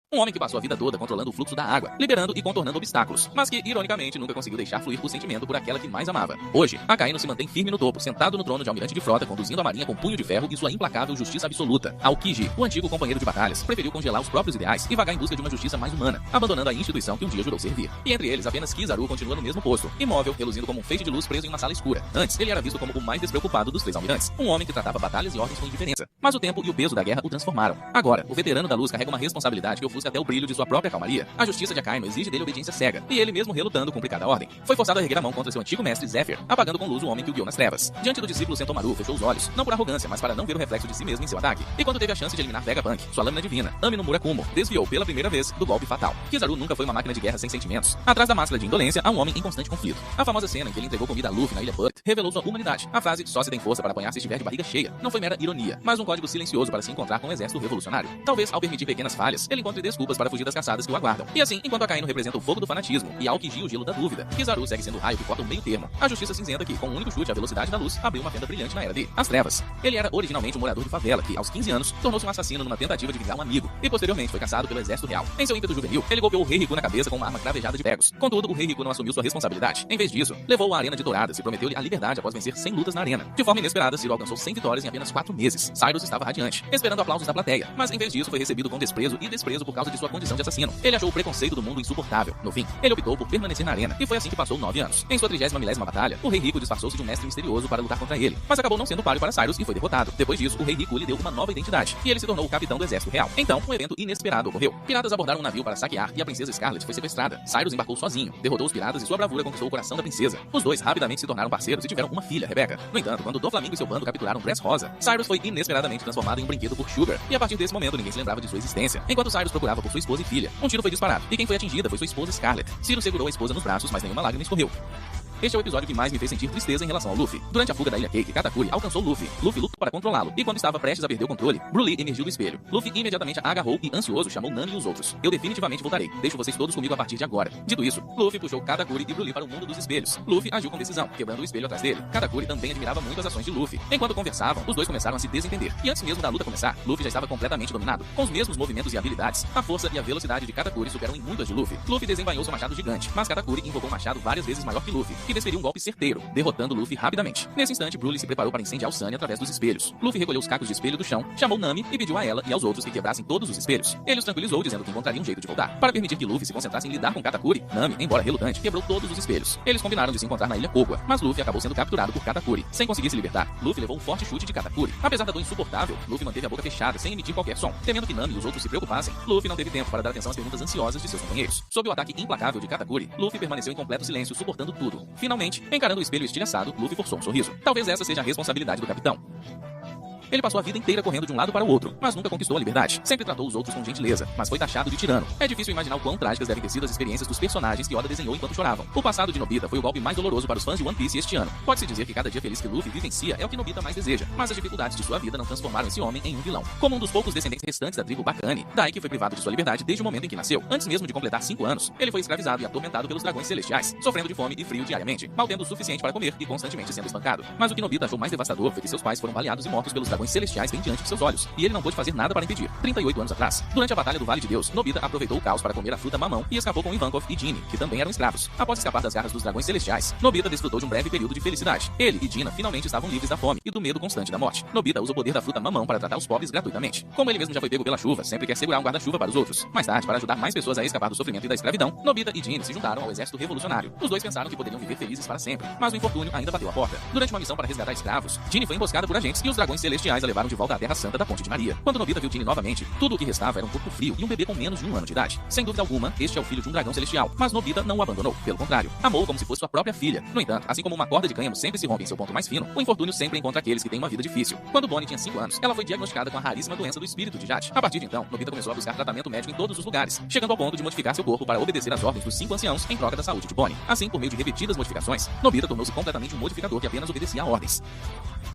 Um homem que passou a vida toda controlando o fluxo da água, liberando e contornando obstáculos, mas que, ironicamente, nunca conseguiu deixar fluir o sentimento por aquela que mais amava. Hoje, Akainu se mantém firme no topo, sentado no trono de almirante de frota, conduzindo a marinha com punho de ferro e sua implacável justiça absoluta. Aokiji, o antigo companheiro de batalhas, preferiu congelar os próprios ideais e vagar em busca de uma justiça mais humana, abandonando a instituição que um dia jurou servir. E entre eles, apenas Kizaru continua no mesmo posto, imóvel, reluzindo como um feixe de luz preso em uma sala escura. Antes, ele era visto como o mais despreocupado dos três almirantes, um homem que tratava batalhas e ordens com indiferença. Mas o tempo e o peso da guerra o transformaram. Agora, o veterano da luz carrega uma responsabilidade que ofusca até o brilho de sua própria calmaria. A justiça de Akainu exige dele obediência cega, e ele mesmo relutando cumprir cada ordem. Foi forçado a erguer a mão contra seu antigo mestre Zephyr, apagando com luz o homem que o guiou nas trevas. Diante do discípulo Sentomaru, fechou os olhos, não por arrogância, mas para não ver o reflexo de si mesmo em seu ataque. E quando teve a chance de eliminar Vegapunk, sua lâmina divina, Ami no Murakumo, desviou pela primeira vez do golpe fatal. Kizaru nunca foi uma máquina de guerra sem sentimentos. Atrás da máscara de indolência, há um homem em constante conflito. A famosa cena em que ele entregou comida a Luffy na ilha Burt revelou sua humanidade. A frase "só se tem força para apanhar se estiver de barriga cheia" não foi mera ironia, mas um código silencioso para se encontrar com o exército revolucionário. Talvez, ao permitir pequenas falhas, ele encontre desculpas para fugir das caçadas que o aguardam. E assim, enquanto Akainu representa o fogo do fanatismo e Aokiji o gelo da dúvida, Kizaru segue sendo o raio que corta o meio termo. A justiça cinzenta que, com um único chute à velocidade da luz, abriu uma fenda brilhante na era de As Trevas. Ele era originalmente um morador de favela que, aos 15 anos, tornou-se um assassino numa tentativa de vingar um amigo, e posteriormente foi caçado pelo exército real. Em seu ímpeto juvenil, ele golpeou o Rei Riku na cabeça com uma arma cravejada de pregos. Contudo, o Rei Riku não assumiu sua responsabilidade. Em vez disso, levou-o à arena de Douradas e prometeu-lhe a liberdade após vencer 100 lutas na arena. De forma inesperada, Zero alcançou 100 vitórias em apenas 4 meses. Cyrus estava radiante, esperando aplausos da plateia, mas em vez disso foi recebido com desprezo e desprezo por causa de sua condição de assassino. Ele achou o preconceito do mundo insuportável. No fim, ele optou por permanecer na arena, e foi assim que passou 9 anos. Em sua 30ª batalha, o Rei Riku disfarçou-se de um mestre misterioso para lutar contra ele, mas acabou não sendo páreo para Cyrus e foi derrotado. Depois disso, o Rei Riku lhe deu uma nova identidade, e ele se tornou o capitão do exército real. Então, um evento inesperado ocorreu. Piratas abordaram um navio para saquear e a princesa Scarlet foi sequestrada. Cyrus embarcou sozinho, derrotou os piratas e sua bravura conquistou o coração da princesa. Os dois rapidamente se tornaram parceiros e tiveram uma filha, Rebecca. No entanto, quando Doflamingo e seu bando capturaram Dressrosa, Cyrus foi inesperadamente transformado em um brinquedo por Sugar, e a partir desse momento ninguém se lembrava de sua existência. Enquanto Cyrus procurava por sua esposa e filha, um tiro foi disparado, e quem foi atingida foi sua esposa Scarlet. Cyrus segurou a esposa nos braços, mas nenhuma lágrima escorreu. Este é o episódio que mais me fez sentir tristeza em relação ao Luffy. Durante a fuga da Ilha Cake, Katakuri alcançou Luffy. Luffy lutou para controlá-lo, e quando estava prestes a perder o controle, Broly emergiu do espelho. Luffy imediatamente a agarrou e, ansioso, chamou Nami e os outros. "Eu definitivamente voltarei. Deixo vocês todos comigo a partir de agora." Dito isso, Luffy puxou Katakuri e Broly para o mundo dos espelhos. Luffy agiu com decisão, quebrando o espelho atrás dele. Katakuri também admirava muito as ações de Luffy. Enquanto conversavam, os dois começaram a se desentender. E antes mesmo da luta começar, Luffy já estava completamente dominado. Com os mesmos movimentos e habilidades, a força e a velocidade de Katakuri superam em muito as de Luffy. Luffy desembainhou seu machado gigante, mas Katakuri invocou um machado várias vezes maior que Luffy, que desferiu um golpe certeiro, derrotando Luffy rapidamente. Nesse instante, Broly se preparou para incendiar o Sunny através dos espelhos. Luffy recolheu os cacos de espelho do chão, chamou Nami e pediu a ela e aos outros que quebrassem todos os espelhos. Ele os tranquilizou, dizendo que encontraria um jeito de voltar. Para permitir que Luffy se concentrasse em lidar com Katakuri, Nami, embora relutante, quebrou todos os espelhos. Eles combinaram de se encontrar na Ilha Koga, mas Luffy acabou sendo capturado por Katakuri. Sem conseguir se libertar, Luffy levou um forte chute de Katakuri. Apesar da dor insuportável, Luffy manteve a boca fechada, sem emitir qualquer som. Temendo que Nami e os outros se preocupassem, Luffy não teve tempo para dar atenção às perguntas ansiosas de seus companheiros. Sob o ataque implacável de Katakuri, Luffy permaneceu em completo silêncio, suportando tudo. Finalmente, encarando o espelho estilhaçado, Luffy forçou um sorriso. Talvez essa seja a responsabilidade do capitão. Ele passou a vida inteira correndo de um lado para o outro, mas nunca conquistou a liberdade. Sempre tratou os outros com gentileza, mas foi taxado de tirano. É difícil imaginar o quão trágicas devem ter sido as experiências dos personagens que Oda desenhou enquanto choravam. O passado de Nobita foi o golpe mais doloroso para os fãs de One Piece este ano. Pode-se dizer que cada dia feliz que Luffy vivencia é o que Nobita mais deseja, mas as dificuldades de sua vida não transformaram esse homem em um vilão. Como um dos poucos descendentes restantes da tribo Bakane, Daiki foi privado de sua liberdade desde o momento em que nasceu. Antes mesmo de completar 5 anos, ele foi escravizado e atormentado pelos dragões celestiais, sofrendo de fome e frio diariamente, mal tendo o suficiente para comer e constantemente sendo espancado. Mas o que Nobita achou mais devastador foi que seus pais foram baleados e mortos pelos dragões celestiais bem diante de seus olhos, e ele não pôde fazer nada para impedir. 38 anos atrás, durante a Batalha do Vale de Deus, Nobita aproveitou o caos para comer a fruta mamão e escapou com Ivankov e Ginny, que também eram escravos. Após escapar das garras dos dragões celestiais, Nobita desfrutou de um breve período de felicidade. Ele e Gina finalmente estavam livres da fome e do medo constante da morte. Nobita usa o poder da fruta mamão para tratar os pobres gratuitamente. Como ele mesmo já foi pego pela chuva, sempre quer segurar um guarda-chuva para os outros. Mais tarde, para ajudar mais pessoas a escapar do sofrimento e da escravidão, Nobita e Ginny se juntaram ao exército revolucionário. Os dois pensaram que poderiam viver felizes para sempre, mas o infortúnio ainda bateu a porta. Durante uma missão para resgatar escravos, Ginny foi emboscada por agentes e os dragões celestiais a levaram de volta à Terra Santa da Ponte de Maria. Quando Nobita viu Ginny novamente, tudo o que restava era um corpo frio e um bebê com menos de 1 ano de idade. Sem dúvida alguma, este é o filho de um dragão celestial, mas Nobita não o abandonou. Pelo contrário, amou como se fosse sua própria filha. No entanto, assim como uma corda de cânhamo sempre se rompe em seu ponto mais fino, o infortúnio sempre encontra aqueles que têm uma vida difícil. Quando Bonnie tinha 5 anos, ela foi diagnosticada com a raríssima doença do espírito de Jade. A partir de então, Nobita começou a buscar tratamento médico em todos os lugares, chegando ao ponto de modificar seu corpo para obedecer às ordens dos 5 anciãos em troca da saúde de Bonnie. Assim, por meio de repetidas modificações, Nobita tornou-se completamente um modificador que apenas obedecia a ordens.